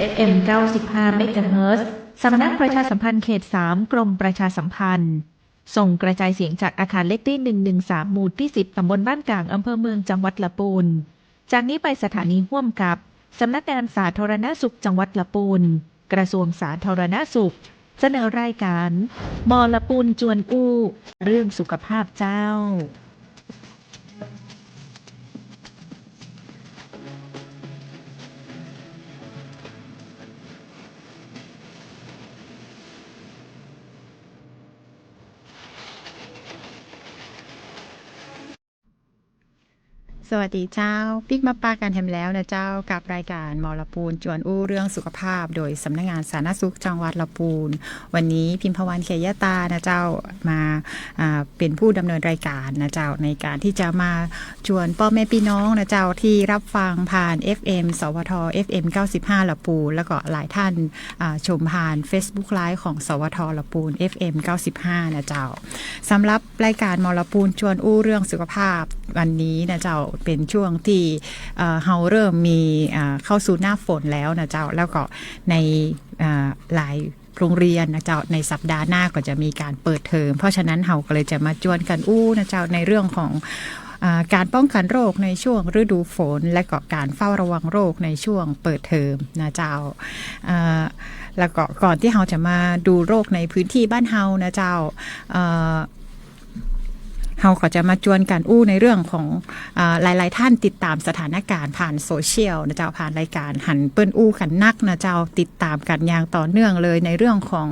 FM 95 เมกะเฮิรตซ์สำนักประชาสัมพันธ์เขต 3 กรมประชาสัมพันธ์ส่งกระจายเสียงจากอาคารเลขที่ 113 หมู่ที่ 10 ตำบลบ้านกลางอำเภอเมืองจังหวัดลำพูนจากนี้ไปสถานีร่วมกับสำนักงานสาธารณสุขจังหวัดลำพูนกระทรวงสาธารณสุขเสนอรายการมอลำพูนจวนอู้เรื่องสุขภาพเจ้าสวัสดีเจ้าปิ๊กมาปากันแฮมแล้วนะเจ้ากับรายการมอลปูนจวนอู้เรื่องสุขภาพโดยสำนักงานสาธารณสุขจังหวัดลำพูนวันนี้พิมพวันเขยตานะเจ้ามาเป็นผู้ดำเนินรายการนะเจ้าในการที่จะมาชวนพ่อแม่พี่น้องนะเจ้าที่รับฟังผ่าน FM สวท FM 95ลำพูนแล้วก็หลายท่านชมผ่าน Facebook Live ของสวทลำพูน FM 95นะเจ้าสำหรับรายการมอลปูนชวนอู้เรื่องสุขภาพวันนี้นะเจ้าเป็นช่วงที่เฮาเริ่มมีเข้าสู่หน้าฝนแล้วนะเจ้าแล้วก็ในหลายโรงเรียนนะเจ้าในสัปดาห์หน้าก็จะมีการเปิดเทอมเพราะฉะนั้นเฮาก็เลยจะมาจวนกันอู้นะเจ้าในเรื่องของการป้องกันโรคในช่วงฤดูฝนและก็การเฝ้าระวังโรคในช่วงเปิดเทอมนะเจ้าแล้วก็ก่อนที่เฮาจะมาดูโรคในพื้นที่บ้านเฮานะเจ้าเฮาก็จะมาจวนกันอู้ในเรื่องของหลายๆท่านติดตามสถานการณ์ผ่านโซเชียลนะเจ้าผ่านรายการหันเปิ้นอู้กันนักนะเจ้าติดตามกันอย่างต่อเนื่องเลยในเรื่องของ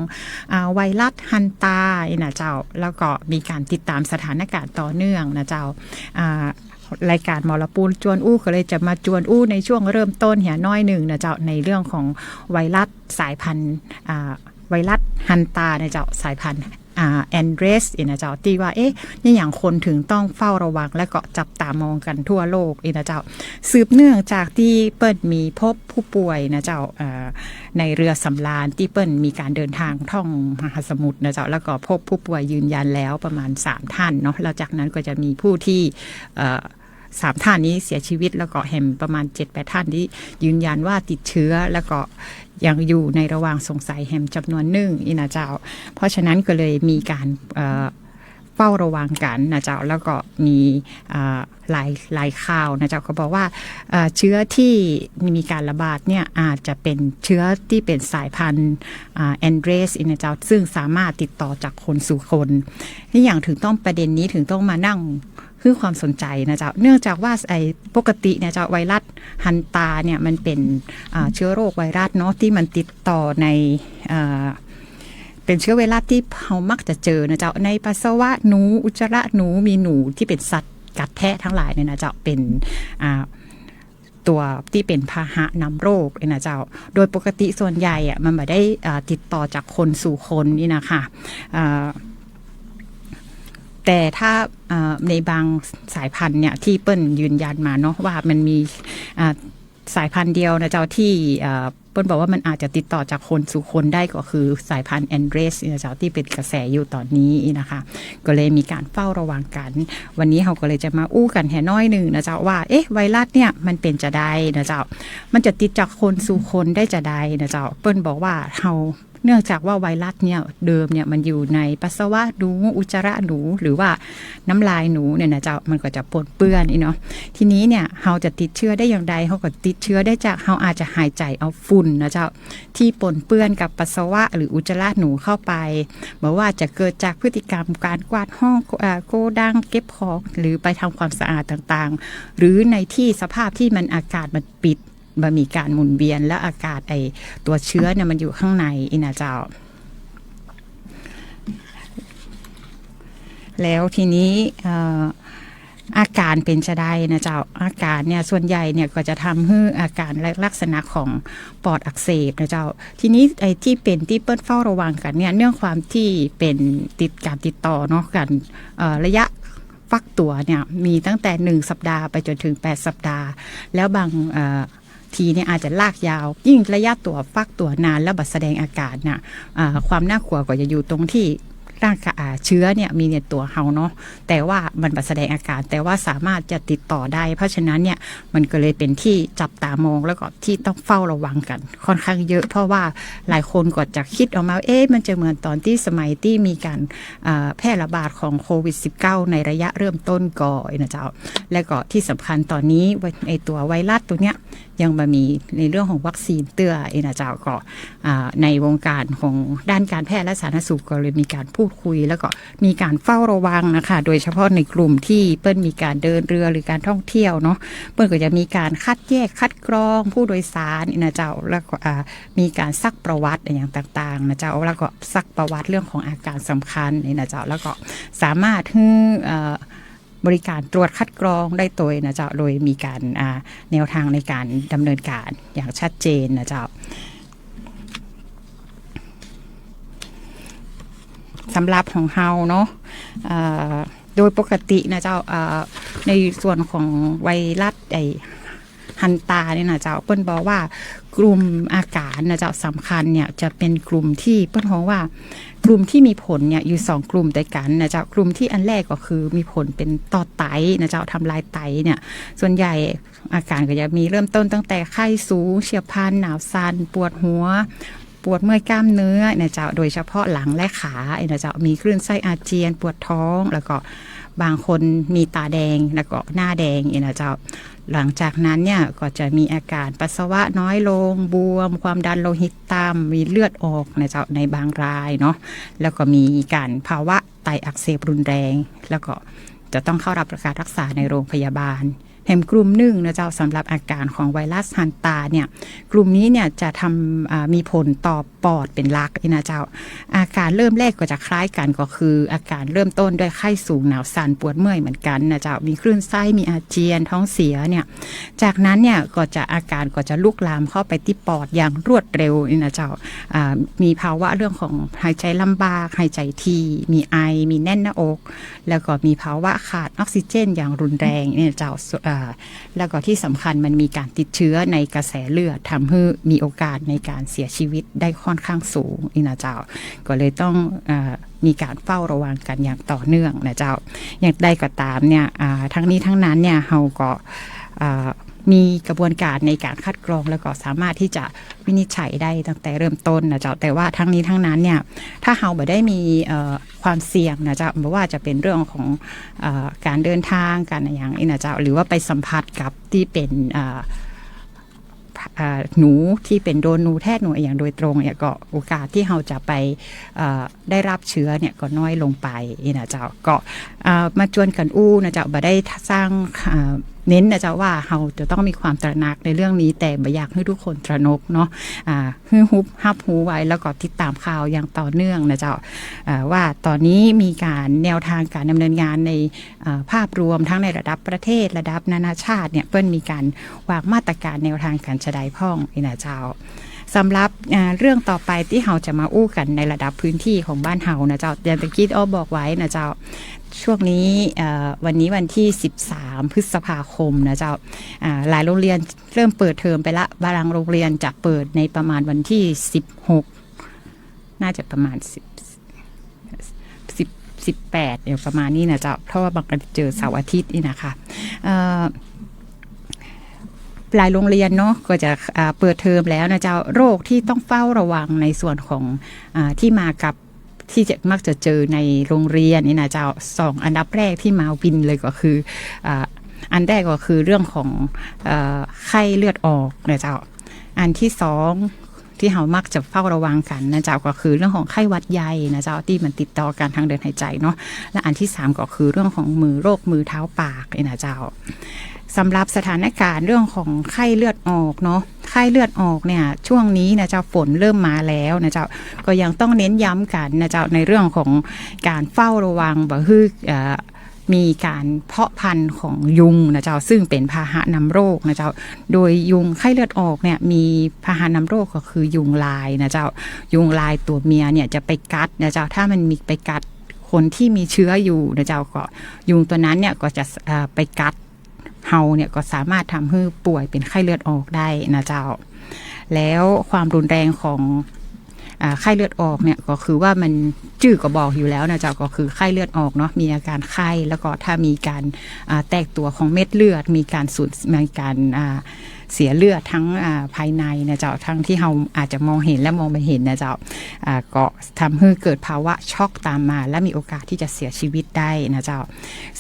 ไวรัสฮันตานะเจ้าแล้วก็มีการติดตามสถานการณ์ต่อเนื่องนะเจ้ารายการมอลปูนจวนอู้ก็เลยจะมาจวนอู้ในช่วงเริ่มต้นเหี่ยน้อยหนึ่งนะเจ้าในเรื่องของไวรัสสายพันธุ์ไวรัสฮันตานะเจ้าสายพันธุ์แอนเดรสนะเจ้าที่ว่านี่อย่างคนถึงต้องเฝ้าระวังและก็จับตามองกันทั่วโลกนะเจ้าสืบเนื่องจากที่เปิ้ลมีพบผู้ป่วยนะเจ้าในเรือสำราญที่เปิ้ลมีการเดินทางท่องมหาสมุทรนะเจ้าแล้วก็พบผู้ป่วยยืนยันแล้วประมาณ3ท่านเนาะแล้วจากนั้นก็จะมีผู้ที่3ท่านนี้เสียชีวิตแล้วก็แฮมประมาณ 7-8 ท่านที่ยืนยันว่าติดเชื้อแล้วก็ยังอยู่ในระหว่างสงสัยแฮมจำนวนหนึ่งนะเจ้าเพราะฉะนั้นก็เลยมีการเฝ้าระวังกันนะเจ้าแล้วก็มีหลายข่าวนะเจ้าเขาบอกว่าเชื้อที่มีการระบาดเนี่ยอาจจะเป็นเชื้อที่เป็นสายพันธุ์แอนเดรสนะเจ้าซึ่งสามารถติดต่อจากคนสู่คนนี่อย่างถึงต้องประเด็นนี้ถึงต้องมานั่งคือความสนใจนะเจ้าเนื่องจากว่าปกติเนี่ยเจ้าไวรัสฮันตาเนี่ยมันเป็นเชื้อโรคไวรัสเนาะที่มันติดต่อในเป็นเชื้อไวรัสที่เรามักจะเจอนะเจ้าในปัสสาวะหนูอุจจาระหนูมีหนูที่เป็นสัตว์กัดแทะทั้งหลายเนี่ยนะเจ้าเป็นตัวที่เป็นพาหะนำโรคนะเจ้าโดยปกติส่วนใหญ่มันไม่ได้ติดต่อจากคนสู่คนนี่นะคะแต่ถ้าในบางสายพันธุ์เนี่ยที่เปิ้ลยืนยันมาเนาะว่ามันมีสายพันธุ์เดียวนะเจ้าที่เปิ้ลบอกว่ามันอาจจะติดต่อจากคนสู่คนได้ก็คือสายพันธุ์แอนเดรสนะเจ้าที่เป็นกระแสอยู่ตอนนี้นะคะก็เลยมีการเฝ้าระวังกันวันนี้เราก็เลยจะมาอู้กันแห่น้อยหนึ่งนะเจ้าว่าไวรัสเนี่ยมันเป็นจะได้นะเจ้ามันจะติดจากคนสู่คนได้จะได้นะเจ้าเปิ้ลบอกว่าเราเนื่องจากว่าไวรัสเนี่ยเดิมเนี่ยมันอยู่ในปัสสาวะหนูอุจจาระหนูหรือว่าน้ำลายหนูเนี่ยนะเจ้ามันก็จะปนเปื้อนเนาะทีนี้เนี่ยเราจะติดเชื้อได้อย่างใดเราก็ติดเชื้อได้จากเราอาจจะหายใจเอาฝุ่นนะเจ้าที่ปนเปื้อนกับปัสสาวะหรืออุจจาระหนูเข้าไปไม่ว่าจะเกิดจากพฤติกรรมการกวาดห้องโกดังเก็บของหรือไปทำความสะอาดต่างๆหรือในที่สภาพที่มันอากาศมันปิดมันมีการหมุนเวียนและอากาศตัวเชื้อเนี่ยมันอยู่ข้างในนะเจ้าแล้วทีนี้อาการเป็นจะได้นะเจ้าอาการเนี่ยส่วนใหญ่เนี่ยก็จะทำให้อาการลักษณะของปอดอักเสบนะเจ้าทีนี้ที่เป็นที่เปิ้ลเฝ้าระวังกันเนี่ยเนื่องความที่เป็นการติดต่อเนาะกันระยะฟักตัวเนี่ยมีตั้งแต่1สัปดาห์ไปจนถึง8สัปดาห์แล้วบางทีเนี่ยอาจจะลากยาวยิ่งระยะตัวฟักตัวนานแล้วบัดแสดงอาการน่ะความน่ากลัวก็จะอยู่ตรงที่ ร่างกายเชื้อเนี่ยมีในตัวเฮาเนาะแต่ว่ามันแสดงอาการแต่ว่าสามารถจะติดต่อได้เพราะฉะนั้นเนี่ยมันก็เลยเป็นที่จับตามองแล้วก็ที่ต้องเฝ้าระวังกันค่อนข้างเยอะเพราะว่าหลายคนก็จะคิดออกมามันจะเหมือนตอนที่สมัยที่มีการแพร่ระบาดของโควิด -19 ในระยะเริ่มต้นก่อนนะเจ้าและก็ที่สำคัญตอนนี้ไอตัวไวรัสตัวเนี้ยยังมามีในเรื่องของวัคซีนเตื้อนะเจ้าก็ในวงการของด้านการแพทย์และสาธารณสุขก็เลยมีการพูดคุยแล้วก็มีการเฝ้าระวังนะคะโดยเฉพาะในกลุ่มที่เปิ้ลมีการเดินเรือหรือการท่องเที่ยวเนาะเปิ้ลก็จะมีการคัดแยกคัดกรองผู้โดยสารนะเจ้าแล้วก็มีการซักประวัติอย่างต่างๆนะเจ้าแล้วก็ซักประวัติเรื่องของอาการสำคัญนะเจ้าแล้วก็สามารถบริการตรวจคัดกรองได้ตัวนะเจ้าโดยมีการแนวทางในการดำเนินการอย่างชัดเจนนะเจ้าสำหรับของเฮาเนาะโดยปกตินะเจ้าในส่วนของไวรัสฮันตาเนี่ยนะเจ้าเปิ้ลบอกว่ากลุ่มอาการนะเจ้าสำคัญเนี่ยจะเป็นกลุ่มที่เปิ้ลบอกว่ากลุ่มที่มีผลเนี่ยอยู่2กลุ่มด้วยกันนะเจ้ากลุ่มที่อันแรกก็คือมีผลเป็นต่อไตนะเจ้าทำลายไตเนี่ยส่วนใหญ่อาการก็จะมีเริ่มต้นตั้งแต่ไข้สูงเฉียบพลันหนาวสั่นปวดหัวปวดเมื่อยกล้ามเนื้อนะเจ้าโดยเฉพาะหลังและขานะเจ้ามีคลื่นไส้อาเจียนปวดท้องแล้วก็บางคนมีตาแดงแล้วก็หน้าแดงนะเจ้าหลังจากนั้นเนี่ยก็จะมีอาการปัสสาวะน้อยลงบวมความดันโลหิตต่ำมีเลือดออกนะเจ้าในบางรายเนาะแล้วก็มีการภาวะไตอักเสบรุนแรงแล้วก็จะต้องเข้ารับการรักษาในโรงพยาบาลแห่งกลุ่มหนึ่งนะเจ้าสำหรับอาการของไวรัสฮันตาเนี่ยกลุ่มนี้เนี่ยจะทำมีผลต่อปอดเป็นหลักนะเจ้าอาการเริ่มแรกก็จะคล้ายกันก็คืออาการเริ่มต้นด้วยไข้สูงหนาวสั่นปวดเมื่อยเหมือนกันนะเจ้ามีคลื่นไส้มีอาเจียนท้องเสียเนี่ยจากนั้นเนี่ยก็จะอาการก็จะลุกลามเข้าไปที่ปอดอย่างรวดเร็วนะเจ้ามีภาวะเรื่องของหายใจลำบากหายใจทีมีไอมีแน่นหน้าอกแล้วก็มีภาวะขาดออกซิเจนอย่างรุนแรงเนี่ยเจ้าแล้วก็ที่สำคัญมันมีการติดเชื้อในกระแสเลือดทำให้มีโอกาสในการเสียชีวิตได้ค่อนข้างสูงนะเจ้าก็เลยต้องมีการเฝ้าระวังกันอย่างต่อเนื่องนะเจ้าอย่างใดก็ตามเนี่ยทั้งนี้ทั้งนั้นเนี่ยเราก็มีกระบวนการในการคัดกรองแล้วก็สามารถที่จะวินิจฉัยได้ตั้งแต่เริ่มต้นนะเจ้าแต่ว่าทั้งนี้ทั้งนั้นเนี่ยถ้าเราไม่ได้มีความเสี่ยงนะเจ้าไม่ว่าจะเป็นเรื่องของการเดินทางการอย่างนี้นะเจ้าหรือว่าไปสัมผัสกับที่เป็นหนูที่เป็นโดนหนูแทะหนูอย่างโดยตรงเนี่ยก็โอกาสที่เราจะไปได้รับเชื้อเนี่ยก็น้อยลงไปนะเจ้าก็มาจวนกันนะเจ้าบ่ได้สร้างเน้นนะเจ้าว่าเราจะต้องมีความตระหนักในเรื่องนี้แต่บ่อยากให้ทุกคนตระหนกเนาะฮือฮุบฮับหูไว้แล้วก็ติดตามข่าวอย่างต่อเนื่องนะเจ้าว่าตอนนี้มีการแนวทางการดำเนินงานในภาพรวมทั้งในระดับประเทศระดับนานาชาติเนี่ยเปิ้ลมีการวางมาตรการแนวทางการฉะไดพ่องนะเจ้าสำหรับเรื่องต่อไปที่เราจะมาอู้กันในระดับพื้นที่ของบ้านเฮานะเจ้าอย่างตะกี้บอกไว้นะเจ้าช่วงนี้วันนี้วันที่13พฤษภาคมนะเจ้าหลายโรงเรียนเริ่มเปิดเทอมไปละบางโรงเรียนจะเปิดในประมาณวันที่16น่าจะประมาณ18อย่างประมาณนี้นะเจ้าเพราะว่าบางคนเจอเสาร์อาทิตย์นี่นะคะหลายโรงเรียนเนาะก็จะเปิดเทอมแล้วนะเจ้าโรคที่ต้องเฝ้าระวังในส่วนของที่มากับที่จะมักจะเจอในโรงเรียนนี่นะเจ้า2อันดับแรกที่มาวินเลยก็คืออันแรกก็คือเรื่องของไข้เลือดออกนะเจ้าอันที่2ที่เรามักจะเฝ้าระวังกันนะเจ้าก็คือเรื่องของไข้หวัดใหญ่นะเจ้าที่มันติดต่อกันทางเดินหายใจเนาะและอันที่3ก็คือเรื่องของโรคมือเท้าปากนี่นะเจ้าสำหรับสถานการณ์เรื่องของไข้เลือดออกเนาะไข้เลือดออกเนี่ยช่วงนี้นะเจ้าฝนเริ่มมาแล้วนะเจ้าก็ยังต้องเน้นย้ำกันนะเจ้าในเรื่องของการเฝ้าระวังบ่คือมีการเพาะพันธุ์ของยุงนะเจ้าซึ่งเป็นพาหะนำโรคนะเจ้าโดยยุงไข้เลือดออกเนี่ยมีพาหะนำโรคก็คือยุงลายนะเจ้ายุงลายตัวเมียเนี่ยจะไปกัดนะเจ้าถ้ามันมีไปกัดคนที่มีเชื้ออยู่นะเจ้าก็ยุงตัวนั้นเนี่ยก็จะไปกัดเฮาเนี่ยก็สามารถทำให้ป่วยเป็นไข้เลือดออกได้นะเจ้าแล้วความรุนแรงของ ไข้เลือดออกเนี่ยก็คือว่ามันจื่อก็บอกอยู่แล้วนะเจ้าก็คือไข้เลือดออกเนาะมีอาการไข้แล้วก็ถ้ามีการแตกตัวของเม็ดเลือดมีการสูญมีการเสียเลือดทั้งภายในนะเจ้าทั้งที่เราอาจจะมองเห็นและมองไม่เห็นนะเจ้าก็ทำให้เกิดภาวะช็อกตามมาและมีโอกาสที่จะเสียชีวิตได้นะเจ้า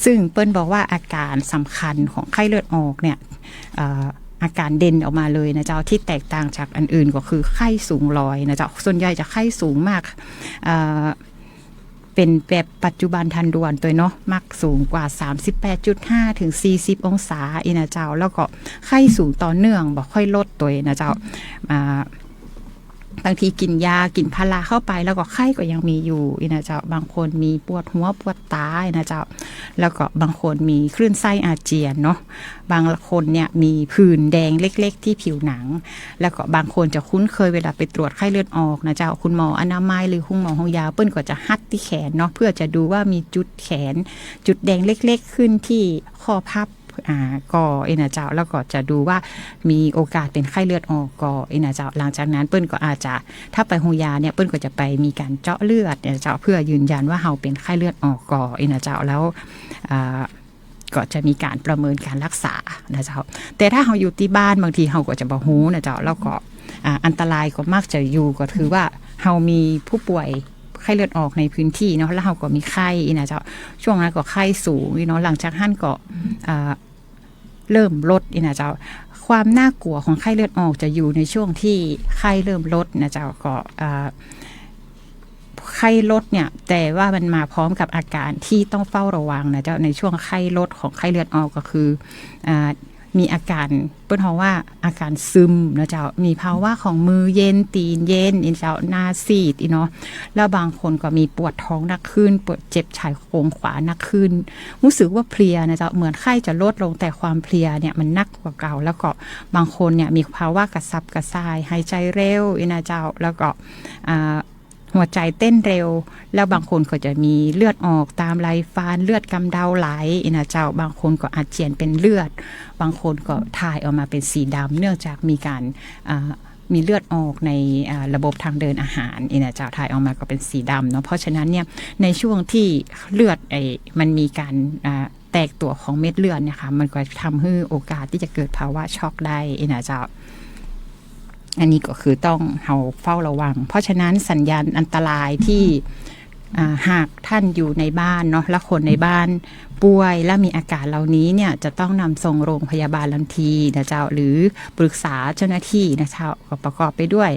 ซึ่งเปิ้ลบอกว่าอาการสำคัญของไข้เลือดออกเนี่ยอาการเด่นออกมาเลยนะเจ้าที่แตกต่างจากอันอื่นก็คือไข้สูงลอยนะเจ้าส่วนใหญ่จะไข้สูงมากเป็นแบบปัจจุบันทันด่วนตัวเนาะมักสูงกว่า 38.5 ถึง 40 องศาอีนะเจ้าแล้วก็ไข้สูงต่อเนื่องบ่ค่อยลดตัวนะเจ้าบางทีกินยากินพาราเข้าไปแล้วก็ไข้ก็ยังมีอยู่นะเจ้าบางคนมีปวดหัวปวดตานะเจ้าแล้วก็บางคนมีคลื่นไส้อาเจียนเนาะบางคนเนี่ยมีผื่นแดงเล็กๆที่ผิวหนังแล้วก็บางคนจะคุ้นเคยเวลาไปตรวจไข้เลือดออกนะเจ้าคุณหมออนามัยหรือคุณหมอของยาเปิ้ลก็จะฮัดที่แขนเนาะเพื่อจะดูว่ามีจุดแขนจุดแดงเล็กๆขึ้นที่ข้อพับก็นะเจ้าแล้วก็จะดูว่ามีโอกาสเป็นไข้เลือดออกก็นะเจ้าหลังจากนั้นเปิ้ลก็อาจจะถ้าไปโรงยาเนี่ยเปิ้ลก็จะไปมีการเจาะเลือดนะเจ้าเพื่อยืนยันว่าเราเป็นไข้เลือดออกก็นะเจ้าแล้วก็จะมีการประเมินการรักษานะเจ้าแต่ถ้าเราอยู่ที่บ้านบางทีเราก็จะบ่ฮู้นะเจ้าแล้วก็อันตรายก็มักจะอยู่ก็คือว่าเรามีผู้ป่วยไข้เลือดออกในพื้นที่เนาะแล้วเราก็มีไข้นะเจ้าช่วงนั้นก็ไข้สูงเนาะหลังจากนั้นก็เริ่มลดนะเจ้าความน่ากลัวของไข้เลือดออกจะอยู่ในช่วงที่ไข้เริ่มลดนะเจ้าก็ไข้ลดเนี่ยแต่ว่ามันมาพร้อมกับอาการที่ต้องเฝ้าระวังนะเจ้าในช่วงไข้ลดของไข้เลือดออกก็คือมีอาการเปิ้ลว่าอาการซึมนะเจ้ามีภาวะของมือเย็นตีนเย็นเจ้าหน้าซีดเนาะแล้วบางคนก็มีปวดท้องหนักขึ้นปวดเจ็บชายโครงขวาหนักขึ้นรู้สึกว่าเพลียนะเจ้าเหมือนไข้จะลดลงแต่ความเพลียเนี่ยมันนักกว่าเก่าแล้วก็บางคนเนี่ยมีภาวะกระสับกระส่ายหายใจเร็วนะเจ้าแล้วก็หัวใจเต้นเร็วแล้วบางคนก็จะมีเลือดออกตามไหลฟ้านเลือดกำเดาไหลนะเจ้าบางคนก็อาเจียนเป็นเลือดบางคนก็ถ่ายออกมาเป็นสีดำเนื่องจากมีการมีเลือดออกในระบบทางเดินอาหารนะเจ้าถ่ายออกมาก็เป็นสีดำเนาะเพราะฉะนั้นเนี่ยในช่วงที่เลือดมันมีการแตกตัวของเม็ดเลือดเนี่ยค่ะมันก็ทำให้โอกาสที่จะเกิดภาวะช็อกได้นะเจ้าอันนี้ก็คือต้องเราเฝ้าระวังเพราะฉะนั้นสัญญาณอันตรายที่หากท่านอยู่ในบ้านเนาะและคนในบ้านป่วยและมีอาการเหล่านี้เนี่ยจะต้องนำส่งโรงพยาบาลทันทีนะเจ้าหรือปรึกษาเจ้าหน้าที่นะเจ้าประกอบไปด้วย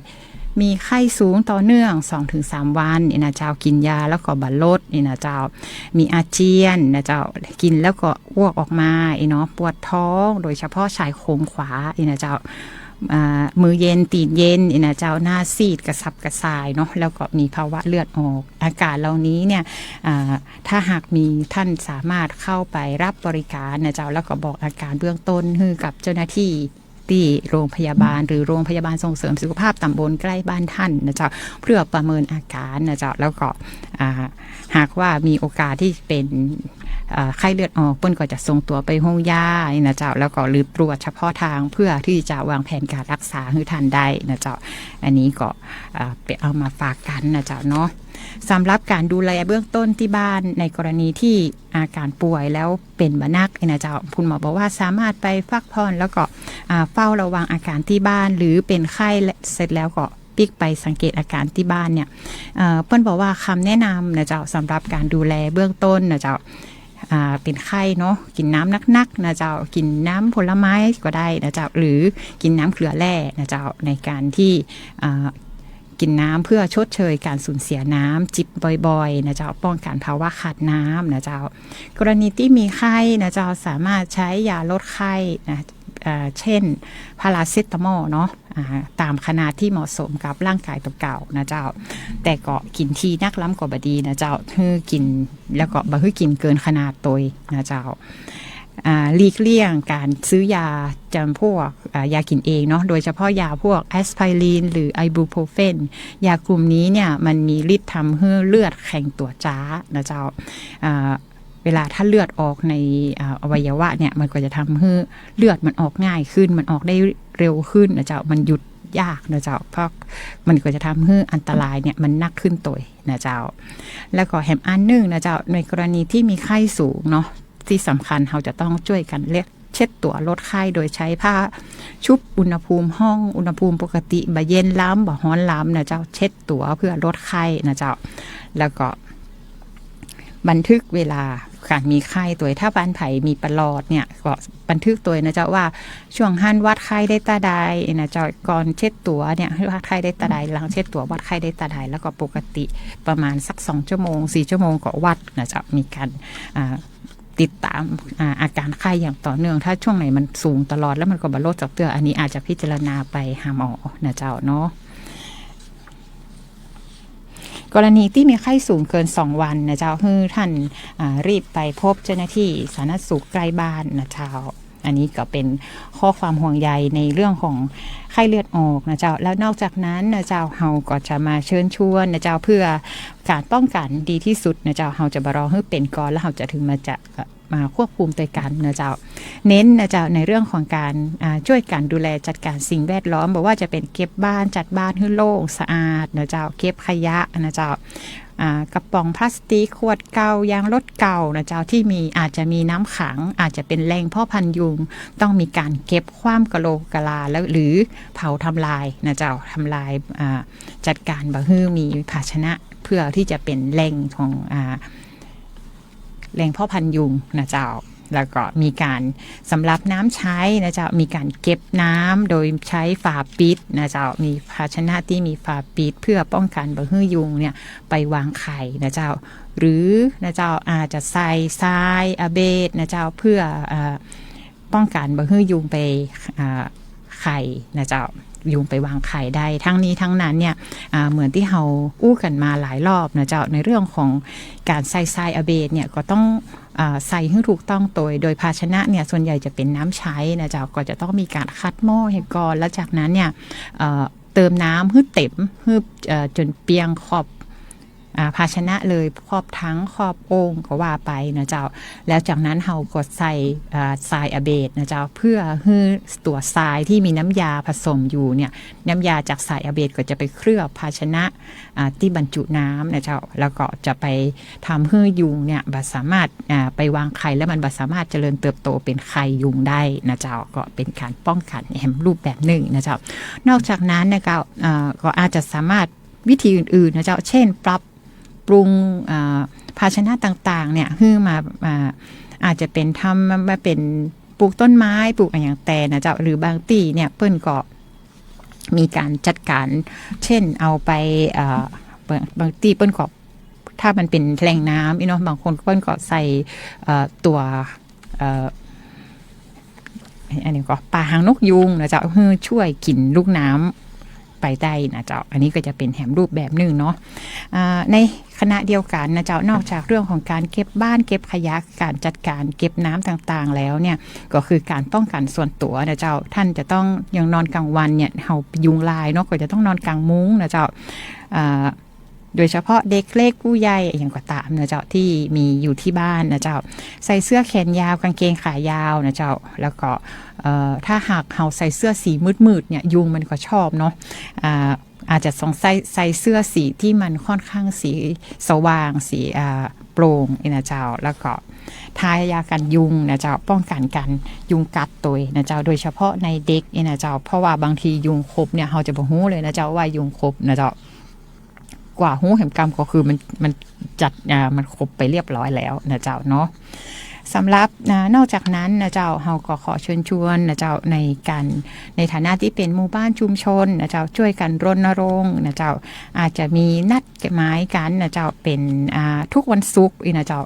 มีไข้สูงต่อเนื่อง 2-3 วันนะเจ้ากินยาแล้วก็บรรลดนะเจ้ามีอาเจียนนะเจ้ากินแล้วก็อ้วกออกมาเนาะปวดท้องโดยเฉพาะชายโครงขวานะเจ้ามือเย็นตีนเย็นนะเจ้าหน้าซีดกระสับกระส่ายเนาะแล้วก็มีภาวะเลือดออกอาการเหล่านี้เนี่ยถ้าหากมีท่านสามารถเข้าไปรับบริการนะเจ้าแล้วก็บอกอาการเบื้องต้นให้กับเจ้าหน้าที่ที่โรงพยาบาลหรือโรงพยาบาลส่งเสริมสุขภาพตำบลใกล้บ้านท่านนะเจ้าเพื่อประเมินอาการนะเจ้าแล้วก็หากว่ามีโอกาสที่เป็นไข้เลือดออกเปิ้ลก็จะส่งตัวไปห้องยานะเจ้าแล้วก็หรือตรวจเฉพาะทางเพื่อที่จะวางแผนการรักษาให้ทันได้นะเจ้าอันนี้ก็ไปเอามาฝากกันนะเจ้าเนาะสำหรับการดูแลเบื้องต้นที่บ้านในกรณีที่อาการป่วยแล้วเป็นบานักนะเจ้าคุณหมอบอกว่าสามารถไปพักผ่อนแล้วก็เฝ้าระวังอาการที่บ้านหรือเป็นไข้เสร็จแล้วก็ปิกไปสังเกตอาการที่บ้านเนี่ยเปิ้ลบอกว่าคำแนะนำนะเจ้าสำหรับการดูแลเบื้องต้นนะเจ้าเป็นไข้เนาะกินน้ำนักๆนะเจ้ากินน้ำผลไม้ก็ได้นะเจ้าหรือกินน้ำเกลือแร่นะเจ้าในการที่กินน้ำเพื่อชดเชยการสูญเสียน้ำจิบบ่อยๆนะเจ้าป้องกันภาวะขาดน้ำนะเจ้ากรณีที่มีไข้นะเจ้าสามารถใช้ยาลดไข้นะเช่นพาราเซตามอลเนาะตามขนาดที่เหมาะสมกับร่างกายตัวเก่านะเจ้าแต่ก็กินทีนักล้ำกว่าบดีนะเจ้าคือกินแล้วก็บ่คือกินเกินขนาดตัวนะเจ้าหลีกเลี่ยงการซื้อยาจำพวกยากินเองเนาะโดยเฉพาะยาพวกแอสไพรินหรือไอบูโพรเฟนยากลุ่มนี้เนี่ยมันมีฤทธิ์ทำให้เลือดแข็งตัวจ้านะเจ้าเวลาถ้าเลือดออกในอวัยวะเนี่ยมันก็จะทำให้เลือดมันออกง่ายขึ้นมันออกได้เร็วขึ้นนะเจ้ามันหยุด ยากนะเจ้าเพราะมันก็จะทำให้อันตรายเนี่ยมันนักขึ้นตัวนะเจ้าแล้วก็แหมอันนึงนะเจ้าในกรณีที่มีไข้สูงเนาะที่สำคัญเราจะต้องช่วยกันเช็ดตัวลดไข้โดยใช้ผ้าชุบอุณหภูมิห้องอุณหภูมิปกติบ่เย็นล้ำบ่ร้อนล้ำนะเจ้าเช็ดตัวเพื่อลดไข้นะเจ้าแล้วก็บันทึกเวลาการมีไข้ตัวถ้าบ้านไผ่มีประหลอดเนี่ยก็บันทึกตัวนะเจ้าว่าช่วงหันวัดไข้ได้ตาใดนะเจ้าก่อนเช็ดตัวเนี่ยวัดไข้ได้ตาใดหลังเช็ดตัววัดไข้ได้ตาใดแล้วก็ปกติประมาณสัก2 ชั่วโมง 4 ชั่วโมงก็วัดนะเจ้ามีการติดตามอาการไข้อย่างต่อเนื่องถ้าช่วงไหนมันสูงตลอดแล้วมันก็บรรลุจากเตืออันนี้อาจจะพิจารณาไปหาหมอนะเจ้าเนาะกรณีที่มีไข้สูงเกิน2 วันนะเจ้าให้ท่านรีบไปพบเจ้าหน้าที่สาธารณสุขใกล้บ้านนะเจ้าอันนี้ก็เป็นข้อความห่วงใยในเรื่องของไข้เลือดออกนะเจ้าแล้วนอกจากนั้นนะเจ้าเฮาก็จะมาเชิญชวนนะเจ้าเพื่อการป้องกันดีที่สุดนะเจ้าเฮาจะบรอให้เป็นก่อนแล้วเฮาจะถึงมาควบคุมตัวกันนะเจ้าเน้นนะเจ้าในเรื่องของการช่วยกันดูแลจัดการสิ่งแวดล้อมบอกว่าจะเป็นเก็บบ้านจัดบ้านให้โล่งสะอาดนะเจ้าเก็บขยะนะเจ้ากระป๋องพลาสติกขวดเก่ายางรถเก่านะเจ้าที่มีอาจจะมีน้ำขังอาจจะเป็นแหล่งพ่อพันธุ์ยุงต้องมีการเก็บคว่ำกะโหลกกะลาแล้วหรือเผาทำลายนะเจ้าทำลายจัดการบ่ฮื้อมีภาชนะเพื่อที่จะเป็นแหล่งของแหล่งพ่อพันธุ์ยุงนะเจ้าแล้วก็มีการสำหรับน้ำใช้นะเจ้ามีการเก็บน้ำโดยใช้ฝาปิดนะเจ้ามีภาชนะที่มีฝาปิดเพื่อป้องกันบ่ฮื้อยุงเนี่ยไปวางไข่นะเจ้าหรือนะเจ้าอาจจะใส่ทรายอะเบดนะเจ้าเพื่อป้องกันบ่ฮื้อยุงไปไข่นะเจ้ายุงไปวางไข่ได้ทั้งนี้ทั้งนั้นเนี่ยเหมือนที่เราอู้กันมาหลายรอบนะเจ้าในเรื่องของการใส่ทรายอะเบดเนี่ยก็ต้องใส่ให้ถูกต้องโดยภาชนะเนี่ยส่วนใหญ่จะเป็นน้ำใช้นะเจ้าก็จะต้องมีการคัดหม้อให้ก่อนแล้วจากนั้นเนี่ยเติมน้ำให้เต็มให้จนเปียงขอบภาชนะเลยครอบทั้งครอบโอ่งก็ว่าไปนะเจ้าแล้วจากนั้นเราก็ใส่ทรายอะเบดนะเจ้าเพื่อให้ตัวทรายที่มีน้ำยาผสมอยู่เนี่ยน้ำยาจากทรายอะเบดก็จะไปเคลือบภาชนะที่บรรจุน้ำนะเจ้าแล้วก็จะไปทำให้ยุงเนี่ยบ่สามารถไปวางไข่แล้วมันบ่สามารถเจริญเติบโตเป็นไข่ยุงได้นะเจ้าก็เป็นการป้องกันแหมรูปแบบหนึ่งนะเจ้านอกจากนั้นนะเจ้าก็อาจจะสามารถวิธีอื่นๆนะเจ้าเช่นปรุงภาชนะต่างๆเนี่ยให้มาอาจจะเป็นทำมาเป็นปลูกต้นไม้ปลูกอะไรอย่างแต่นะเจ้าหรือบางที่เนี่ยเปิ้นก็มีการจัดการเช่นเอาไปบางที่เปิ้นก็ถ้ามันเป็นแหล่งน้ำเนาะบางคนเปิ้นก็ใส่ตัวอันนี้ก็ปลาหางนกยุงนะเจ้าเพื่อช่วยกินลูกน้ำไปได้นะเจ้าอันนี้ก็จะเป็นแหมรูปแบบหนึ่งเนาะในคณะเดียวกันนะเจ้านอกจากเรื่องของการเก็บบ้านเก็บขยะการจัดการเก็บน้ำต่างๆแล้วเนี่ยก็คือการป้องกันส่วนตัวนะเจ้าท่านจะต้องยังนอนกลางวันเนี่ยเฮายุงลายเนาะก็จะต้องนอนกลางมุ้งนะเจ้าโดยเฉพาะเด็กเล็กผู้ใหญ่อย่างก็ตามนะเจ้าที่มีอยู่ที่บ้านนะเจ้าใส่เสื้อแขนยาวกางเกงขายาวนะเจ้าแล้วก็ถ้าหากเราใส่เสื้อสีมืดๆเนี่ยยุงมันก็ชอบเนาะอาจจะต้องใส่เสื้อสีที่มันค่อนข้างสีสว่างสีโปร่งนะเจ้าแล้วก็ทายากันยุงนะเจ้าป้องกันการยุงกัดตัวนะเจ้าโดยเฉพาะในเด็กนะเจ้าเพราะว่าบางทียุงคบเนี่ยเราจะบ่ฮู้เลยนะเจ้าว่ายุงคบนะเจ้ากว่าหูแห่งกรรมก็คือมันจัดมันครบไปเรียบร้อยแล้วนะเจ้าเนาะสำหรับนอกจากนั้นนะเจ้าเฮาก็ขอเชิญชวนนะเจ้าในฐานะที่เป็นหมู่บ้านชุมชนนะเจ้าช่วยกันรณรงค์นะเจ้าอาจจะมีนัดหมายกันนะเจ้าเป็นทุกวันศุกร์นะเจ้า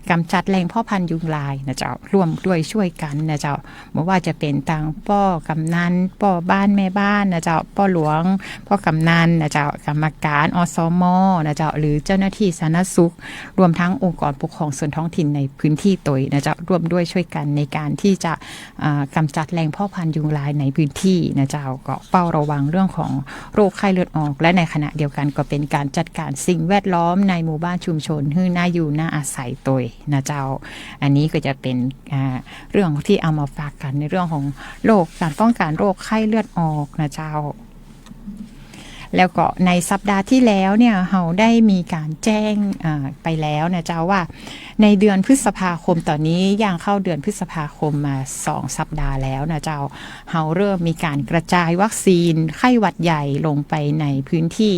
กำจัดแหล่งพ่อพันธุ์ยุงลายนะเจ้าร่วมด้วยช่วยกันนะเจ้าไม่ว่าจะเป็นทางป้อกำนันป้อบ้านแม่บ้านนะเจ้าป้อหลวงป้อกำนันนะเจ้ากรรมการอสมนะเจ้าหรือเจ้าหน้าที่สาธารณสุขรวมทั้งองค์กรปกครองส่วนท้องถิ่นในพื้นที่ตัวนะเจ้าร่วมด้วยช่วยกันในการที่จะกำจัดแหล่งพ่อพันธุ์ยุงลายในพื้นที่นะเจ้าก็เฝ้าระวังเรื่องของโรคไข้เลือดออกและในขณะเดียวกันก็เป็นการจัดการสิ่งแวดล้อมในหมู่บ้านชุมชนให้น่าอยู่น่าอาศัยตัวนะเจ้าอันนี้ก็จะเป็นเรื่องที่เอามาฝากกันในเรื่องของโรคการป้องกันโรคไข้เลือดออกนะเจ้า แล้วก็ในสัปดาห์ที่แล้วเนี่ยเราได้มีการแจ้งไปแล้วนะเจ้าว่าในเดือนพฤษภาคมตอนนี้ย่างเข้าเดือนพฤษภาคมมา2สัปดาห์แล้วนะเจ้าเราเริ่มมีการกระจายวัคซีนไข้หวัดใหญ่ลงไปในพื้นที่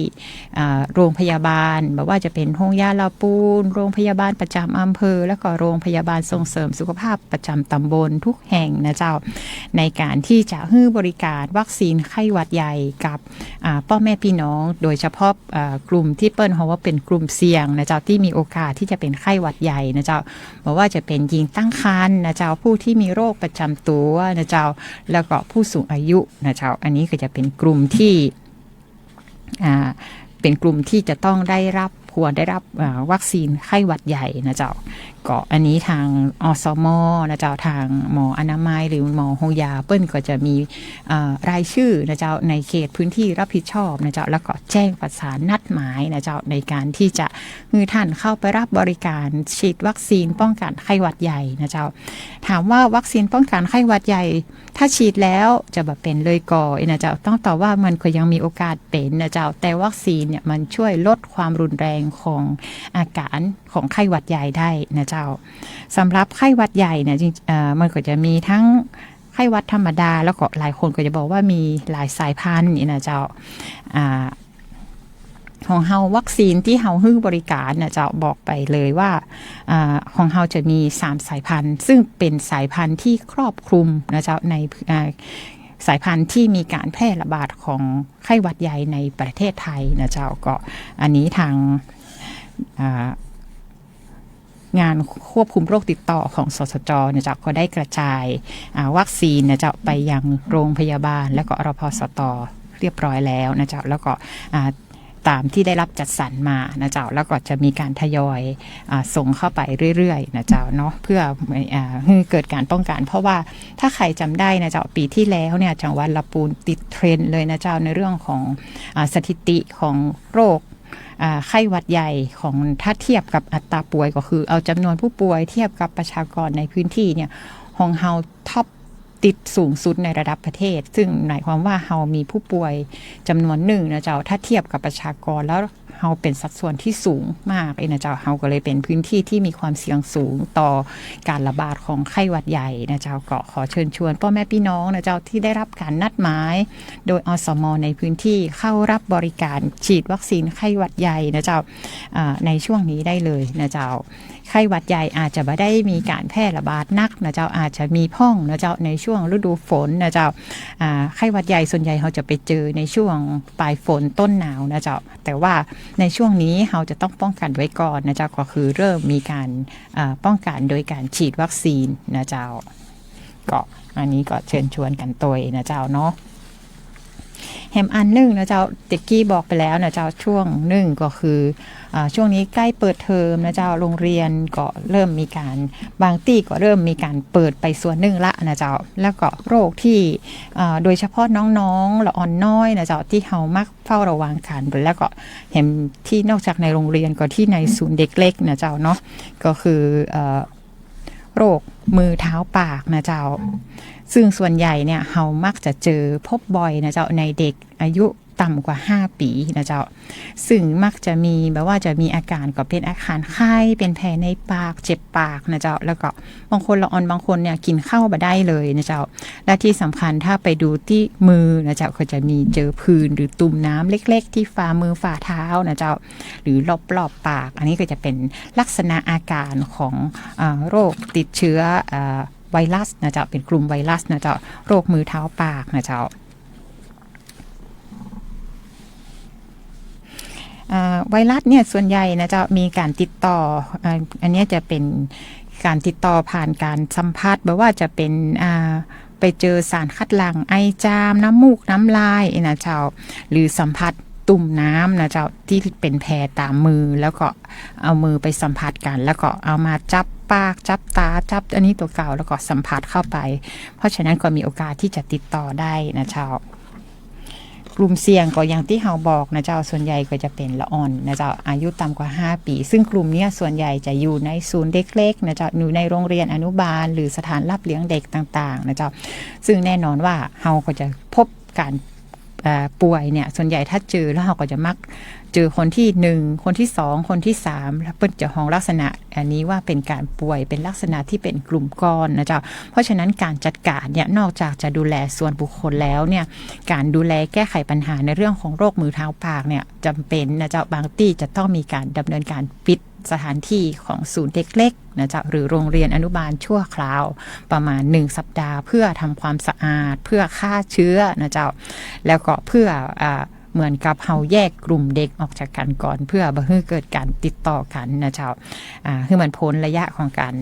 โรงพยาบาลแบบว่าจะเป็นโรงพยาบาลลาปูนโรงพยาบาลประจำอำเภอแล้วก็โรงพยาบาลส่งเสริมสุขภาพประจำตำบลทุกแห่งนะเจ้าในการที่จะให้บริการวัคซีนไข้หวัดใหญ่กับพ่อแม่พี่น้องโดยเฉพาะกลุ่มที่เปิ้ลเขาว่าเป็นกลุ่มเสี่ยงนะเจ้าที่มีโอกาสที่จะเป็นไข้หวัดใหญ่นะเจ้าบอกว่าจะเป็นหญิงตั้งครรภ์นะเจ้าผู้ที่มีโรคประจำตัวนะเจ้าแล้วก็ผู้สูงอายุนะเจ้าอันนี้ก็จะเป็นกลุ่มที่เป็นกลุ่มที่จะต้องควรได้รับวัคซีนไข้หวัดใหญ่นะเจ้าก็อันนี้ทางอสมนะเจ้าทางหมออนามัยหรือหมอโฮยาเปิ้ลก็จะมีรายชื่อนะเจ้าในเขตพื้นที่รับผิดชอบนะเจ้าแล้วก็แจ้งประสานนัดหมายนะเจ้าในการที่จะให้ท่านเข้าไปรับบริการฉีดวัคซีนป้องกันไข้หวัดใหญ่นะเจ้าถามว่าวัคซีนป้องกันไข้หวัดใหญ่ถ้าฉีดแล้วจะแบบเป็นเลยก่อนะเจ้าต้องตอบว่ามันก็ยังมีโอกาสเป็นนะเจ้าแต่วัคซีนเนี่ยมันช่วยลดความรุนแรงของอาการของไข้หวัดใหญ่ได้นะเจ้าสำหรับไข้หวัดใหญ่เนี่ยมันก็จะมีทั้งไข้หวัดธรรมดาแล้วก็หลายคนก็จะบอกว่ามีหลายสายพันธุ์นี่นะเจ้าของเฮาวัคซีนที่เฮาให้บริการนะเจ้าบอกไปเลยว่าของเฮาจะมี3สายพันธุ์ซึ่งเป็นสายพันธุ์ที่ครอบคลุมนะเจ้าในสายพันธุ์ที่มีการแพร่ระบาดของไข้หวัดใหญ่ในประเทศไทยนะเจ้าก็อันนี้ทางงานควบคุมโรคติดต่อของสสจนะเจ้าก็ได้กระจายวัคซีนนะเจ้าไปยังโรงพยาบาลและก็รพสตเรียบร้อยแล้วนะเจ้าแล้วก็ตามที่ได้รับจัดสรรมานะเจ้าแล้วก็จะมีการทยอยส่งเข้าไปเรื่อยๆนะเจ้าเนาะเพื่อให้เกิดการป้องกันเพราะว่าถ้าใครจำได้นะเจ้าปีที่แล้วเนี่ยจังหวัดลำพูนติดเทรนด์เลยนะเจ้าในเรื่องของสถิติของโรคไข้หวัดใหญ่ของถ้าเทียบกับอัตราป่วยก็คือเอาจำนวนผู้ป่วยเทียบกับประชากรในพื้นที่เนี่ยของเฮาท็อปติดสูงสุดในระดับประเทศซึ่งหมายความว่าเฮามีผู้ป่วยจำนวนหนึ่งนะเจ้าถ้าเทียบกับประชากรแล้วเฮาเป็นสัดส่วนที่สูงมากนะเจ้าเฮาก็เลยเป็นพื้นที่ที่มีความเสี่ยงสูงต่อการระบาดของไข้หวัดใหญ่นะเจ้าก็ขอเชิญชวนพ่อแม่พี่น้องนะเจ้าที่ได้รับการนัดหมายโดยอสมในพื้นที่เข้ารับบริการฉีดวัคซีนไข้หวัดใหญ่นะเจ้าในช่วงนี้ได้เลยนะเจ้าไข้หวัดใหญ่อาจจะไม่ได้มีการแพร่ระบาดนักนะเจ้าอาจจะมีพ่องนะเจ้าในช่วงฤดูฝนนะเจ้าไข้หวัดใหญ่ส่วนใหญ่เขาจะไปเจอในช่วงปลายฝนต้นหนาวนะเจ้าแต่ว่าในช่วงนี้เราจะต้องป้องกันไว้ก่อนนะเจ้าก็คือเริ่มมีการป้องกันโดยการฉีดวัคซีนนะเจ้าก็อันนี้ก็เชิญชวนกันตัวนะเจ้าเนาะแฮมอันหนึ่งนะเจ้าเด็กกี้บอกไปแล้วนะเจ้าช่วงหนึ่งก็คือช่วงนี้ใกล้เปิดเทอมนะเจ้าโรงเรียนก็เริ่มมีการบางที่ก็เริ่มมีการเปิดไปส่วนหนึ่งละนะเจ้าแล้วก็โรคที่โดยเฉพาะน้องๆละอ่อนน้อยนะเจ้าที่เฮามักเฝ้าระวังกันแล้วก็เห็นที่นอกจากในโรงเรียนก็ที่ในศูนย์เด็กเล็กนะเจ้าเนาะก็คือโรคมือเท้าปากนะเจ้าซึ่งส่วนใหญ่เนี่ยเฮามักจะเจอพบบ่อยนะเจ้าในเด็กอายุต่ำกว่า5ปีนะเจ้าซึ่งมักจะมีแบบว่าจะมีอาการก็เป็นอาการไข้เป็นแผลในปากเจ็บปากนะเจ้าแล้วก็บางคนละอ่อนบางคนเนี่ยกินข้าวบ่ได้เลยนะเจ้าและที่สำคัญถ้าไปดูที่มือนะเจ้าก็จะมีเจอผื่นหรือตุ่มน้ำเล็กๆที่ฝ่ามือฝ่าเท้านะเจ้าหรือรอบๆปากอันนี้ก็จะเป็นลักษณะอาการของโรคติดเชื้อไวรัสนะเจ้าเป็นกลุ่มไวรัสนะเจ้าโรคมือเท้าปากนะเจ้าไวรัสเนี่ยส่วนใหญ่นะจะมีการติดต่ออันนี้จะเป็นการติดต่อผ่านการสัมผัสแบบว่าจะเป็นไปเจอสารคัดหลั่งไอจามน้ำมูกน้ำลายนะเจ้าหรือสัมผัสตุ่มน้ำนะเจ้าที่เป็นแผลตามมือแล้วก็เอามือไปสัมผัสกันแล้วก็เอามาจับปากจับตาจับอันนี้ตัวเก่าแล้วก็สัมผัสเข้าไปเพราะฉะนั้นก็มีโอกาสที่จะติดต่อได้นะเจ้ากลุ่มเสี่ยงก็อย่างที่เฮาบอกนะเจ้าส่วนใหญ่ก็จะเป็นละอ่อนนะเจ้าอายุต่ำกว่า5ปีซึ่งกลุ่มนี้ส่วนใหญ่จะอยู่ในศูนย์เด็กเล็กนะเจ้าอยู่ในโรงเรียนอนุบาลหรือสถานรับเลี้ยงเด็กต่างๆนะเจ้าซึ่งแน่นอนว่าเฮาก็จะพบการ ป่วยเนี่ยส่วนใหญ่ถ้าเจอแล้วเราก็จะมักเจอคนที่1คนที่2คนที่3แล้วเปิ้นจะห้องลักษณะอันนี้ว่าเป็นการป่วยเป็นลักษณะที่เป็นกลุ่มก้อนนะเจ้าเพราะฉะนั้นการจัดการเนี่ยนอกจากจะดูแลส่วนบุคคลแล้วเนี่ยการดูแลแก้ไขปัญหาในเรื่องของโรคมือเท้าปากเนี่ยจำเป็นนะเจ้าบางที่จะต้องมีการดำเนินการปิดสถานที่ของศูนย์เด็กเล็กนะเจ้าหรือโรงเรียนอนุบาลชั่วคราวประมาณ1สัปดาห์เพื่อทำความสะอาดเพื่อฆ่าเชื้อนะเจ้าแล้วก็เพื่อเหมือนกับเฮาแยกกลุ่มเด็กออกจากกันก่อนเพื่อบ่ให้เกิดการติดต่อกันนะเจ้าคือมันพ้นระยะของการ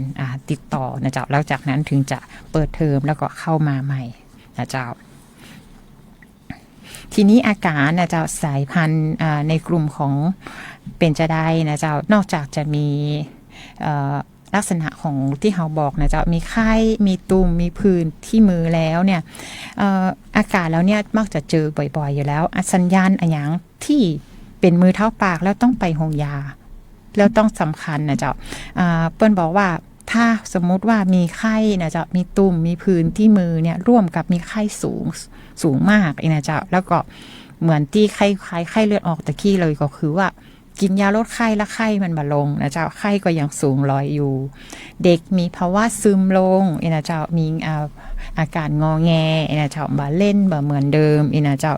ติดต่อนะเจ้าแล้วจากนั้นถึงจะเปิดเทอมแล้วก็เข้ามาใหม่นะเจ้าทีนี้อาการนะเจ้าสายพันธุ์ในกลุ่มของเป็นจะได้นะเจ้านอกจากจะมีลักษณะของที่เขาบอกนะเจ้ามีไข้มีตุ่มมีผื่นที่มือแล้วเนี่ยอากาศแล้วเนี่ยมักจะเจอบ่อยๆอยู่แล้วสัญญาณอย่างที่เป็นมือเท้าปากแล้วต้องไปโรงยาแล้วต้องสำคัญนะเจ้าเปิ้ลบอกว่าถ้าสมมุติว่ามีไข้นะเจ้ามีตุ่มมีผื่นที่มือเนี่ยร่วมกับมีไข้สูงมากนะเจ้าแล้วก็เหมือนที่ไข้เลือดออกตะกี้เลยก็คือว่ากินยาลดไข้แล้วไข้มันบ่ลงนะเจ้าไข้ก็ยังสูงลอยอยู่เด็กมีภาวะซึมลงนะเจ้ามีอาการงอแงนะเจ้าบ่เล่นบ่เหมือนเดิมนะเจ้า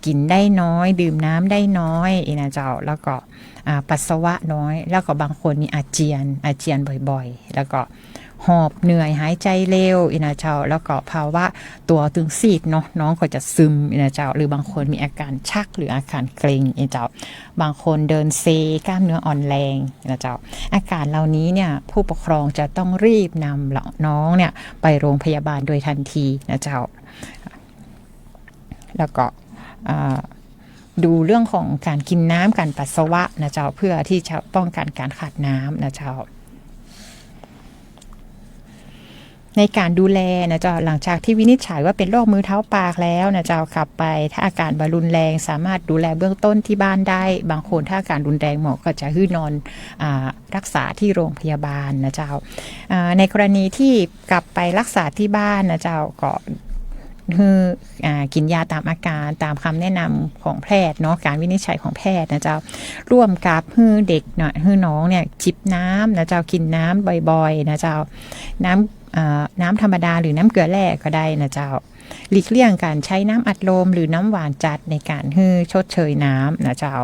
กินได้น้อยดื่มน้ำได้น้อยนะเจ้าแล้วก็ปัสสาวะน้อยแล้วก็บางคนมีอาเจียนบ่อยๆแล้วก็หอบเหนื่อยหายใจเร็วนะเจ้าแล้วก็ภาวะตัวตึงซีดเนาะน้องก็จะซึมนะเจ้าหรือบางคนมีอาการชักหรืออาการเกร็งนะเจ้าบางคนเดินเซกล้ามเนื้ออ่อนแรงนะเจ้าอาการเหล่านี้เนี่ยผู้ปกครองจะต้องรีบนำน้องเนี่ยไปโรงพยาบาลโดยทันทีนะเจ้าแล้วก็ดูเรื่องของการกินน้ำการปัสสาวะนะเจ้าเพื่อที่จะป้องกันการขาดน้ำนะเจ้าในการดูแลนะเจ้าหลังจากที่วินิจฉัยว่าเป็นโรคมือเท้าปากแล้วนะเจ้ากลับไปถ้าอาการรุนแรงสามารถดูแลเบื้องต้นที่บ้านได้บางคนถ้าอาการรุนแรงหมอก็จะให้นอนรักษาที่โรงพยาบาลนะเจ้าในกรณีที่กลับไปรักษาที่บ้านนะเจ้าก็คือกินยาตามอาการตามคำแนะนำของแพทย์เนาะการวินิจฉัยของแพทย์นะเจ้าร่วมกับให้เด็กหน่อยให้น้องเนี่ยจิบน้ำนะเจ้ากินน้ำบ่อยๆนะเจ้าน้ำธรรมดาหรือน้ำเกลือแร่ก็ได้นะเจ้าหลีกเลี่ยงการใช้น้ำอัดลมหรือน้ำหวานจัดในการให้ชดเชยน้ำนะเจ้า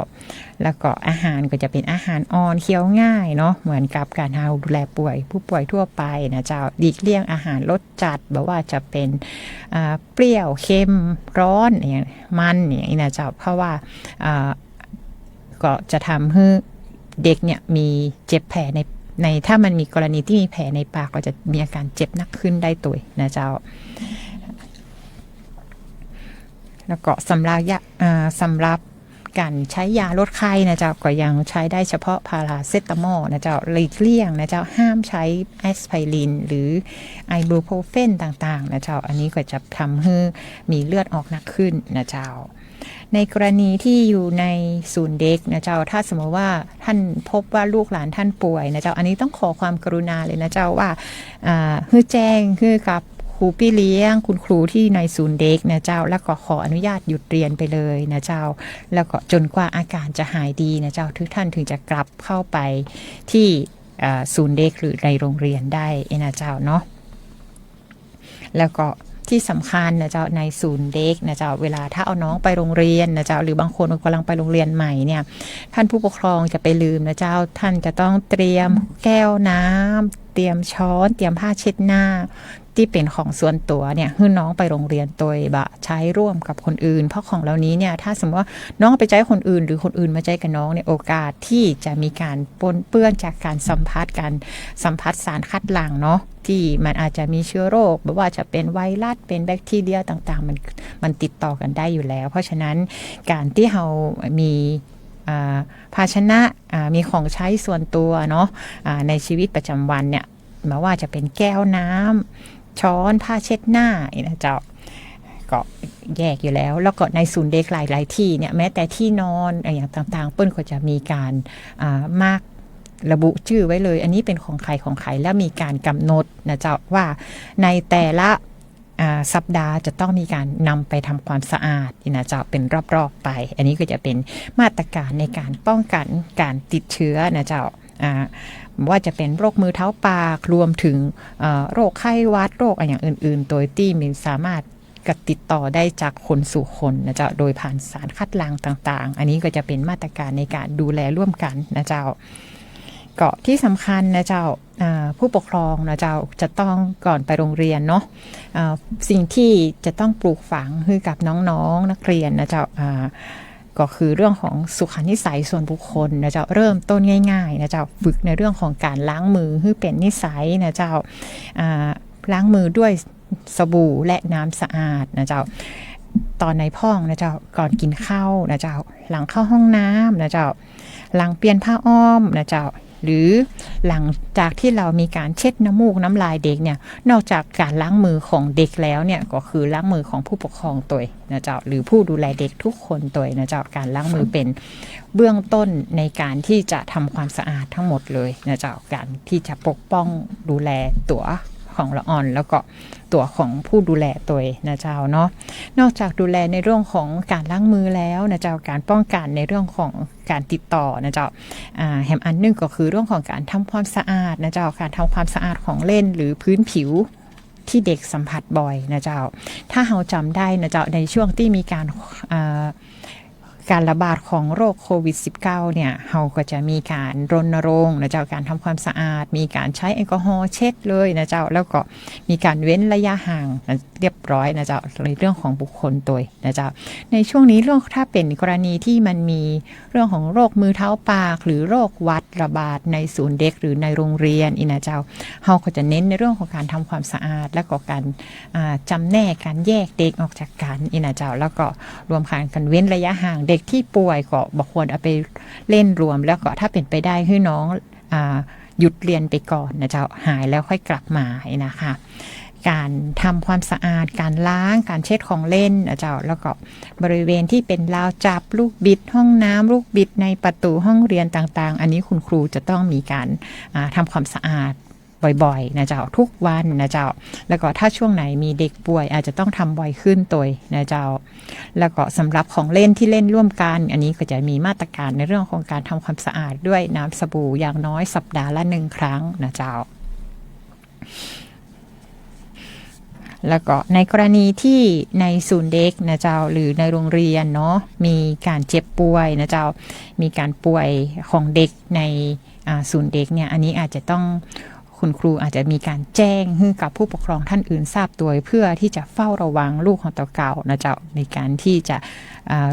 แล้วก็อาหารก็จะเป็นอาหารอ่อนเคี้ยวง่ายเนาะเหมือนกับการดูแลผู้ป่วยทั่วไปนะเจ้าหลีกเลี่ยงอาหารรสจัดแบบว่าจะเป็นเปรี้ยวเค็มร้อนอย่างมันอย่างนี้นะเจ้าเพราะว่าก็จะทำให้เด็กเนี่ยมีเจ็บแผลในถ้ามันมีกรณีที่มีแผลในปากก็จะมีอาการเจ็บหนักขึ้นได้ตัวนะเจ้าแล้วก็สำหรับการใช้ยาลดไข้นะเจ้าก็ยังใช้ได้เฉพาะพาราเซตามอลนะเจ้าหลีกเลี่ยงนะเจ้าห้ามใช้แอสไพรินหรือไอบูโพรเฟนต่างๆนะเจ้าอันนี้ก็จะทำให้มีเลือดออกหนักขึ้นนะเจ้าในกรณีที่อยู่ในศูนย์เด็กนะเจ้าถ้าสมมติว่าท่านพบว่าลูกหลานท่านป่วยนะเจ้าอันนี้ต้องขอความกรุณาเลยนะเจ้าว่าให้แจ้งให้กับครูพี่เลี้ยงคุณครูที่ในศูนย์เด็กนะเจ้าแล้วก็ขออนุญาตหยุดเรียนไปเลยนะเจ้าแล้วก็จนกว่าอาการจะหายดีนะเจ้าทุกท่านถึงจะกลับเข้าไปที่ศูนย์เด็กหรือในโรงเรียนได้นะเจ้าเนาะแล้วก็ที่สำคัญนะเจ้าในศูนย์เด็กนะเจ้าเวลาถ้าเอาน้องไปโรงเรียนนะเจ้าหรือบางคนกำลังไปโรงเรียนใหม่เนี่ยท่านผู้ปกครองจะไปลืมนะเจ้าท่านจะต้องเตรียมแก้วน้ำเตรียมช้อนเตรียมผ้าเช็ดหน้าที่เป็นของส่วนตัวเนี่ยให้น้องไปโรงเรียนโดยใช้ร่วมกับคนอื่นเพราะของเหล่านี้เนี่ยถ้าสมมติว่าน้องไปใช้คนอื่นหรือคนอื่นมาใช้กับน้องเนี่ยโอกาสที่จะมีการปนเปื้อนจากการสัมผัสสารคัดหลั่งเนาะที่มันอาจจะมีเชื้อโรคไม่ว่าจะเป็นไวรัสเป็นแบคทีเรียต่างๆมันติดต่อกันได้อยู่แล้วเพราะฉะนั้นการที่เรามีภาชนะมีของใช้ส่วนตัวเนาะในชีวิตประจำวันเนี่ยไม่ว่าจะเป็นแก้วน้ำช้อนผ้าเช็ดหน้านะเจ้าก็แยกอยู่แล้วก็ในศูนย์เด็กหลายที่เนี่ยแม้แต่ที่นอนอย่างต่างๆเปิ้ลก็จะมีการมาร์กระบุชื่อไว้เลยอันนี้เป็นของใครแล้วมีการกำหนดนะเจ้าว่าในแต่ละ สัปดาห์จะต้องมีการนำไปทำความสะอาดนะเจ้าเป็นรอบๆไปอันนี้ก็จะเป็นมาตรการในการป้องกันการติดเชื้อนะเจ้าว่าจะเป็นโรคมือเท้าปากรวมถึงโรคไข้หวัดโรคอะไรอย่างอื่นๆโดยที่มันสามารถกับติดต่อได้จากคนสู่คนนะเจ้าโดยผ่านสารคัดหลั่งต่างๆอันนี้ก็จะเป็นมาตรการในการดูแลร่วมกันนะเจ้าก็ที่สำคัญนะเจ้าผู้ปกครองนะเจ้าจะต้องก่อนไปโรงเรียนเนาะสิ่งที่จะต้องปลูกฝังให้กับน้องๆนักเรียนนะเจ้าก็คือเรื่องของสุขนิสัยส่วนบุคคลนะเจ้าเริ่มต้นง่ายๆนะเจ้าฝึกในเรื่องของการล้างมือให้เป็นนิสัยนะเจ้าล้างมือด้วยสบู่และน้ำสะอาดนะเจ้าตอนในห้องนะเจ้าก่อนกินข้าวนะเจ้าหลังเข้าห้องน้ำนะเจ้าหลังเปลี่ยนผ้าอ้อมนะเจ้าหรือหลังจากที่เรามีการเช็ดน้ำมูกน้ำลายเด็กเนี่ยนอกจากการล้างมือของเด็กแล้วเนี่ยก็คือล้างมือของผู้ปกครองตัวนะเจ้าหรือผู้ดูแลเด็กทุกคนตัวนะเจ้าการล้างมือเป็นเบื้องต้นในการที่จะทำความสะอาดทั้งหมดเลยนะเจ้าการที่จะปกป้องดูแลตัวของละอ่อนแล้วก็ตัวของผู้ดูแลตัวนะเจ้าเนาะนอกจากดูแลในเรื่องของการล้างมือแล้วนะเจ้าการป้องกันในเรื่องของการติดต่อนะเจ้าแฮมอันนึงก็คือเรื่องของการทำความสะอาดนะเจ้าการทำความสะอาดของเล่นหรือพื้นผิวที่เด็กสัมผัสบ่อยนะเจ้าถ้าเราจำได้นะเจ้าในช่วงที่มีการระบาดของโรคโควิด -19 เนี่ยเราก็จะมีการรณรงค์นะเจ้าการทำความสะอาดมีการใช้แอลกอฮอล์เช็ดเลยนะเจ้าแล้วก็มีการเว้นระยะห่างเรียบร้อยนะเจ้าในเรื่องของบุคคลตัวนะเจ้าในช่วงนี้เรื่องถ้าเป็นกรณีที่มันมีเรื่องของโรคมือเท้าปากหรือโรคหวัดระบาดในศูนย์เด็กหรือในโรงเรียนนะเจ้าเราก็จะเน้นในเรื่องของการทำความสะอาดและก็การจำแนกการแยกเด็กออกจากกันนะเจ้าแล้วก็รวมกันเว้นระยะห่างเด็กที่ป่วยก็บอกควรเอาไปเล่นรวมแล้วก็ถ้าเป็นไปได้ให้น้องหยุดเรียนไปก่อนนะเจ้าหายแล้วค่อยกลับมานะคะการทำความสะอาดการล้างการเช็ดของเล่นนะเจ้าแล้วก็บริเวณที่เป็นราวจับลูกบิดห้องน้ำลูกบิดในประตูห้องเรียนต่างๆอันนี้คุณครูจะต้องมีการทำความสะอาดบ่อยๆนะเจ้าทุกวันนะเจ้าแล้วก็ถ้าช่วงไหนมีเด็กป่วยอาจจะต้องทำบ่อยขึ้นตัวนะเจ้าแล้วก็สำหรับของเล่นที่เล่นร่วมกันอันนี้ก็จะมีมาตรการในเรื่องของการทำความสะอาดด้วยน้ำสบู่อย่างน้อยสัปดาห์ละ1 ครั้งนะเจ้าแล้วก็ในกรณีที่ในศูนย์เด็กนะเจ้าหรือในโรงเรียนเนาะมีการเจ็บป่วยนะเจ้ามีการป่วยของเด็กในศูนย์เด็กเนี่ยอันนี้อาจจะต้องคุณครูอาจจะมีการแจ้งให้กับผู้ปกครองท่านอื่นทราบตัวเพื่อที่จะเฝ้าระวังลูกของตัวเก่านะเจ้าในการที่จะ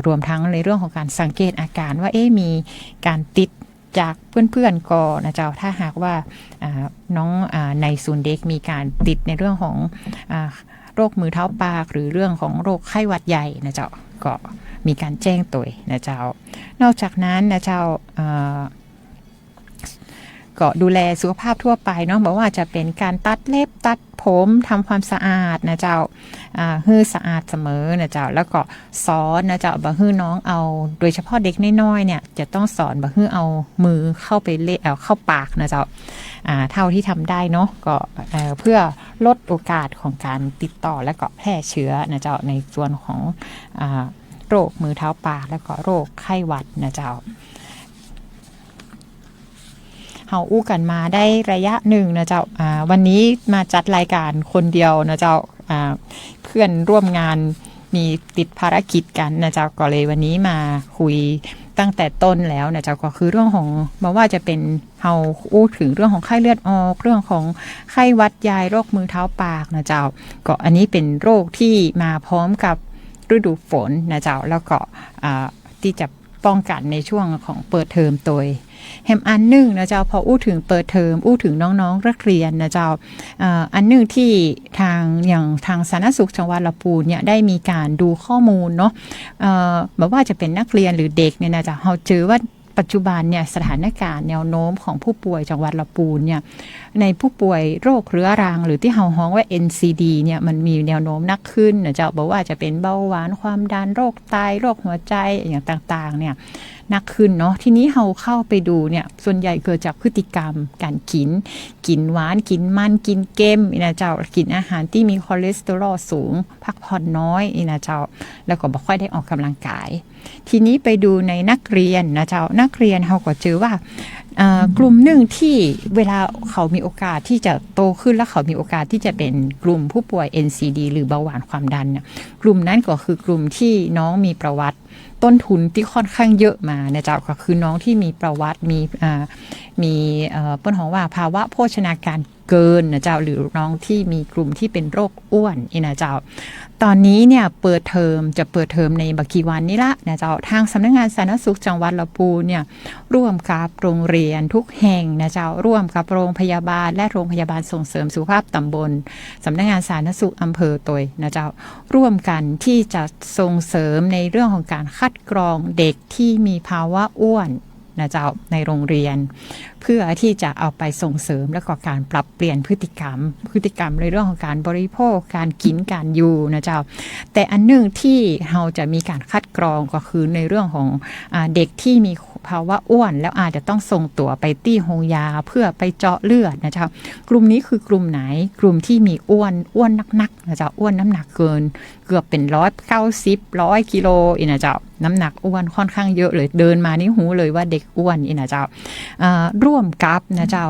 รวมทั้งในเรื่องของการสังเกตอาการว่ามีการติดจากเพื่อนๆก่อนนะเจ้าถ้าหากว่าน้องในศูนย์เด็กมีการติดในเรื่องของโรคมือเท้าปากหรือเรื่องของโรคไข้หวัดใหญ่นะเจ้าก็มีการแจ้งตัวนะเจ้านอกจากนั้นนะเจ้าก็ดูแลสุขภาพทั่วไปเนาะบอกว่าจะเป็นการตัดเล็บตัดผมทำความสะอาดนะเจ้าฮื้อสะอาดเสมอนะเจ้าแล้วก็สอนนะเจ้าบ่ฮื้อน้องเอาโดยเฉพาะเด็กน้อยๆเนี่ยจะต้องสอนบ่ฮื้อเอามือเข้าไปเข้าปากนะเจ้าเท่าที่ทำได้เนาะก็เพื่อลดโอกาสของการติดต่อและก็แพร่เชื้อนะเจ้าในส่วนของโรคมือเท้าปากแล้วก็โรคไข้หวัดนะเจ้าเฮาอู้กันมาได้ระยะหนึ่งนะเจ้าวันนี้มาจัดรายการคนเดียวนะเจ้าเพื่อนร่วมงานมีติดภารกิจกันนะเจ้าก็เลยวันนี้มาคุยตั้งแต่ต้นแล้วนะเจ้าก็คือเรื่องของมาว่าจะเป็นเฮาอู้ถึงเรื่องของไข้เลือดออกเรื่องของไข้หวัดใหญ่โรคมือเท้าปากนะเจ้าก็อันนี้เป็นโรคที่มาพร้อมกับฤดูฝนนะเจ้าแล้วก็ที่จะป้องกันในช่วงของเปิดเทอมตัวแฮมอันหนึ่งนะเจ้าพออู้ถึงเปิดเทอมอู้ถึงน้องๆนักเรียนนะเจ้าอันหนึ่งที่อย่างทางสาธารณสุขจังหวัดลำพูนเนี่ยได้มีการดูข้อมูลเนาะแบบว่าจะเป็นนักเรียนหรือเด็กเนี่ยนะเจ้าเราเจอว่าปัจจุบันเนี่ยสถานการณ์แนวโน้มของผู้ป่วยจังหวัดลำพูนเนี่ยในผู้ป่วยโรคเรื้อรังหรือที่เฮาฮ้องว่า NCD เนี่ยมันมีแนวโน้มนักขึ้นนะเจ้าบอกว่าจะเป็นเบาหวานความดันโรคไตโรคหัวใจอย่างต่างๆเนี่ย นักขึ้นเนาะทีนี้เราเข้าไปดูเนี่ยส่วนใหญ่เกิดจากพฤติกรรมการกินหวานกินมันกินเกมนะเจ้ากินอาหารที่มีคอเลสเตอรอลสูงพักผ่อนน้อยนะเจ้าแล้วก็บ่ค่อยได้ออกกำลังกายทีนี้ไปดูในนักเรียนนะเจ้านักเรียนเราก็เจอว่ากลุ่มหนึ่งที่เวลาเขามีโอกาสที่จะโตขึ้นแล้วเขามีโอกาสที่จะเป็นกลุ่มผู้ป่วย NCD หรือเบาหวานความดันเนี่ยกลุ่มนั้นก็คือกลุ่มที่น้องมีประวัติต้นทุนที่ค่อนข้างเยอะมานะเจ้าก็คือน้องที่มีประวัติมีเปิ้นของว่าภาวะโภชนาการเกินนะเจ้าหรือน้องที่มีกลุ่มที่เป็นโรคอ้วนนะเจ้าตอนนี้เนี่ยจะเปิดเทอมในบักกี่วันนี้ละนะเจ้าทางสำนักงานสาธารณสุขจังหวัดลำพูนเนี่ยร่วมกับโรงเรียนทุกแห่งนะเจ้าร่วมกับโรงพยาบาลและโรงพยาบาลส่งเสริมสุขภาพตำบลสำนักงานสาธารณสุขอำเภอตยนะเจ้าร่วมกันที่จะส่งเสริมในเรื่องของการคัดกรองเด็กที่มีภาวะอ้วนนะเจ้าในโรงเรียนเพื่อที่จะเอาไปส่งเสริมและก็การปรับเปลี่ยนพฤติกรรมในเรื่องของการบริโภคการกินการอยู่นะเจ้าแต่อันหนึ่งที่เราจะมีการคัดกรองก็คือในเรื่องของเด็กที่มีภาวะอ้วนแล้วอาจจะต้องส่งตัวไปที่โรงยาเพื่อไปเจาะเลือดนะเจ้ากลุ่มนี้คือกลุ่มไหนกลุ่มที่มีอ้วนนักๆนะเจ้าอ้วนน้ำหนักเกินเกือบเป็น100 กิโลนะเจ้าน้ำหนักอ้วนค่อนข้างเยอะเลยเดินมานี่หูเลยว่าเด็กอ้วนนะเจ้าร่วมกับนะเจ้า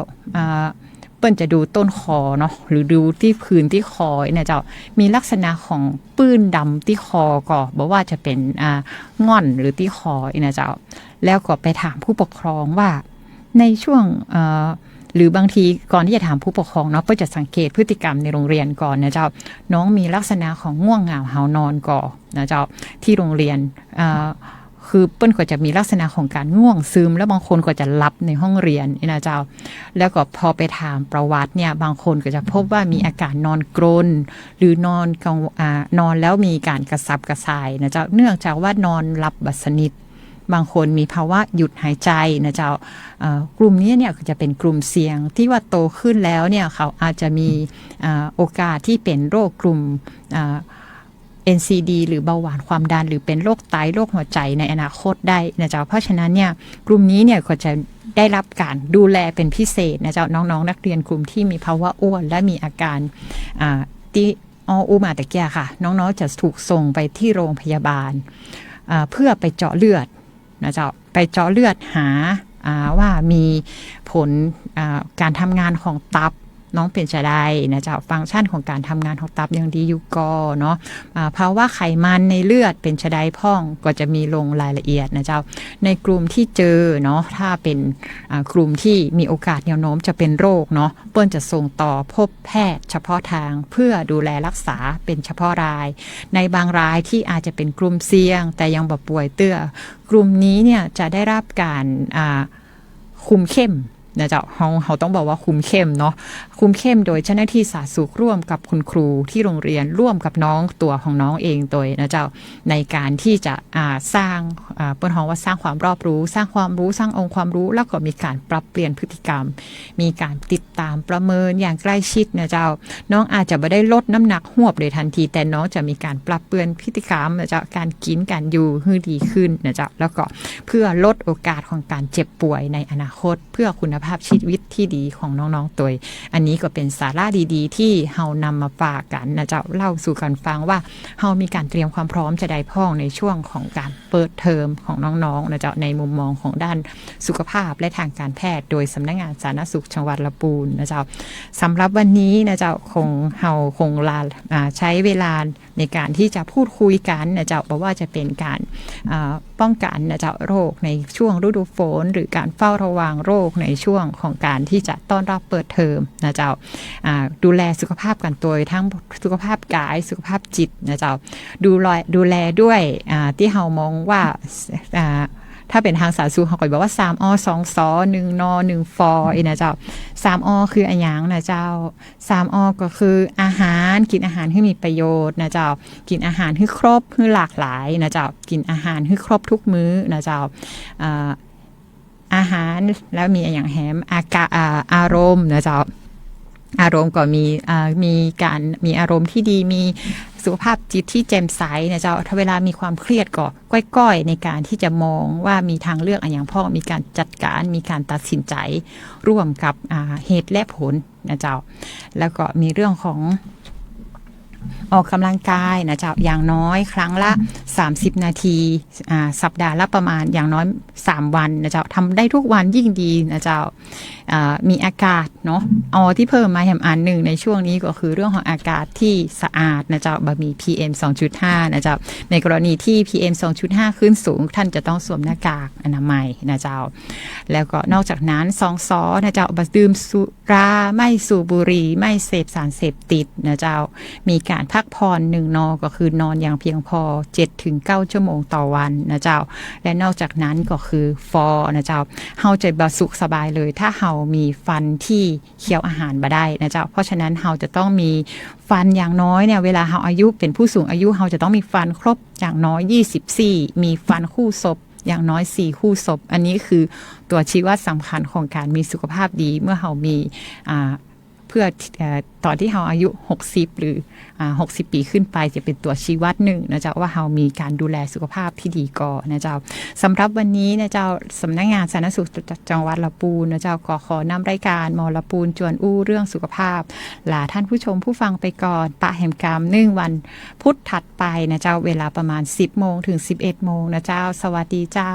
เปิ้นจะดูต้นคอเนาะหรือดูที่พื้นที่คอนะเจ้ามีลักษณะของปื้นดำที่คอก็บอกว่าจะเป็นง่อนหรือที่คอนะเจ้าแล้วก็ไปถามผู้ปกครองว่าในช่วงหรือบางทีก่อนที่จะถามผู้ปกครองเนาะเพื่อจะสังเกตพฤติกรรมในโรงเรียนก่อนนะเจ้าน้องมีลักษณะของง่วงเหงาหาวนอนก่อนนะเจ้าที่โรงเรียนคือเปิ้นก็จะมีลักษณะของการง่วงซึมแล้วบางคนก็จะหลับในห้องเรียนนะเจ้าแล้วก็พอไปถามประวัติเนี่ยบางคนก็จะพบว่ามีอาการนอนกรนหรือนอนแล้วมีการกระสับกระส่ายนะเจ้าเนื่องจากว่านอนหลับบัดสนิทบางคนมีภาวะหยุดหายใจนะเจ้ากลุ่มนี้เนี่ยจะเป็นกลุ่มเสี่ยงที่ว่าโตขึ้นแล้วเนี่ยเขาอาจจะมีโอกาสที่เป็นโรคกลุ่มNCD หรือเบาหวานความดันหรือเป็นโรคไตโรคหัวใจในอนาคตได้นะเจ้าเพราะฉะนั้นเนี่ยกลุ่มนี้เนี่ยก็จะได้รับการดูแลเป็นพิเศษนะเจ้าน้องๆนักเรียนกลุ่มที่มีภาวะอ้วนและมีอาการที่อูมาตะเกียค่ะน้องๆจะถูกส่งไปที่โรงพยาบาลเพื่อไปเจาะเลือดนะเจ้าไปเจาะเลือดหาว่ามีผลการทำงานของตับน้องเป็นจะได้นะเจ้าฟังก์ชันของการทำงานของตับยังดีอยู่ก็เนาะภาวะไขมันในเลือดเป็นจะได้พ่องก็จะมีลงรายละเอียดนะเจ้าในกลุ่มที่เจอเนาะถ้าเป็นกลุ่มที่มีโอกาสแนวโน้มจะเป็นโรคเนาะเปิ้ลจะส่งต่อพบแพทย์เฉพาะทางเพื่อดูแลรักษาเป็นเฉพาะรายในบางรายที่อาจจะเป็นกลุ่มเสี่ยงแต่ยังบ่ป่วยเตื้อกลุ่มนี้เนี่ยจะได้รับการคุมเข้มนะเจ้าเขาต้องบอกว่าคุมเข้มเนาะคุมเข้มโดยเจ้าหน้าที่สาธารณสุขร่วมกับคุณครูที่โรงเรียนร่วมกับน้องตัวของน้องเองโดยนะเจ้าในการที่จะสร้างเปิ้นฮ้องว่าสร้างความรอบรู้สร้างความรู้สร้างองค์ความรู้แล้วก็มีการปรับเปลี่ยนพฤติกรรมมีการติดตามประเมินอย่างใกล้ชิดนะเจ้าน้องอาจจะไม่ได้ลดน้ำหนักหวบเลยทันทีแต่น้องจะมีการปรับเปลี่ยนพฤติกรรมนะเจ้าการกินการอยู่ให้ดีขึ้นนะเจ้าแล้วก็เพื่อลดโอกาสของการเจ็บป่วยในอนาคตเพื่อคุณภาพชีวิตที่ดีของน้องๆตัวอันนี้ก็เป็นสาระดีๆที่เฮานำมาฝากกันนะเจ้าเล่าสู่กันฟังว่าเฮามีการเตรียมความพร้อมจะได้พ้องในช่วงของการเปิดเทอมของน้องๆนะเจ้าในมุมมองของด้านสุขภาพและทางการแพทย์โดยสำนักงานสาธารณสุขจังหวัดลำพูนนะเจ้าสำหรับวันนี้นะเจ้าเฮาคงใช้เวลาในการที่จะพูดคุยกันนะเจ้าบอกว่าจะเป็นการป้องกันนะเจ้าโรคในช่วงฤดูฝนหรือการเฝ้าระวังโรคในช่วงของการที่จะต้อนรับเปิดเทอมนะเจ้าดูแลสุขภาพกันตัวทั้งสุขภาพกายสุขภาพจิตนะเจ้าดูแลด้วยที่เฮามองว่าถ้าเป็นทางสาธารณสุขเขาก็บอกว่า3 อ 2 ส 1 น 1 ฟนะเจ้า3 อ คืออะไรอย่างนะเจ้า3 อ ก็คืออาหารกินอาหารที่มีประโยชน์นะเจ้ากินอาหารที่ครบที่หลากหลายนะเจ้ากินอาหารที่ครบทุกมื้อนะเจ้าอาหารแล้วมีอย่างแหมอารมณ์นะเจ้าอารมณ์ก็มีอารมณ์ที่ดีมีส สุขภาพจิตที่แจ่มใสนะเจ้าถ้าเวลามีความเครียดก็ก้อยๆในการที่จะมองว่ามีทางเลือกอย่างพ่อมีการจัดการมีการตัดสินใจร่วมกับเหตุและผลนะเจ้าแล้วก็มีเรื่องของออกกำลังกายนะเจ้าอย่างน้อยครั้งละ30นาทีสัปดาห์ละประมาณอย่างน้อย3วันนะเจ้าทำได้ทุกวันยิ่งดีนะเจ้ามีอากาศเนาะที่เพิ่มมาอันหนึ่งในช่วงนี้ก็คือเรื่องของอากาศที่สะอาดนะเจ้าบะมี PM 2.5 นะเจ้าในกรณีที่ PM 2.5 ขึ้นสูงท่านจะต้องสวมหน้ากากอนามัยนะเจ้าแล้วก็นอกจากนั้น2 สอนะเจ้าบ่ดื่มสุราไม่สูบบุหรี่ไม่เสพสารเสพติดนะเจ้ามีการพักผ่อน1 น.ก็คือนอนอย่างเพียงพอ 7-9 ชั่วโมงต่อวันนะเจ้าและนอกจากนั้นก็คือฟอนะเจ้าเฮาจะบ่สุขสบายเลยถ้าเฮามีฟันที่เคี้ยวอาหารบ่ได้นะเจ้าเพราะฉะนั้นเฮาจะต้องมีฟันอย่างน้อยเนี่ยเวลาเฮาอายุเป็นผู้สูงอายุเฮาจะต้องมีฟันครบอย่างน้อย24มีฟันคู่ศพอย่างน้อย4คู่ศพอันนี้คือตัวชี้วัดสำคัญของการมีสุขภาพดีเมื่อเฮามีเพื่อตอนที่เฮาอายุ60หรือ60 ปีขึ้นไปจะเป็นตัวชี้วัดหนึ่งนะเจ้าว่าเฮามีการดูแลสุขภาพที่ดีก่อนนะเจ้าสำหรับวันนี้นะเจ้าสำนักงานสาธารณสุขจังหวัดลำพูนนะเจ้าขอนำรายการมอลำพูนจวนอู้เรื่องสุขภาพลาท่านผู้ชมผู้ฟังไปก่อนปะแห่งกรรม1วันพุธถัดไปนะเจ้าเวลาประมาณ 10 โมงถึง 11 โมงนะเจ้าสวัสดีเจ้า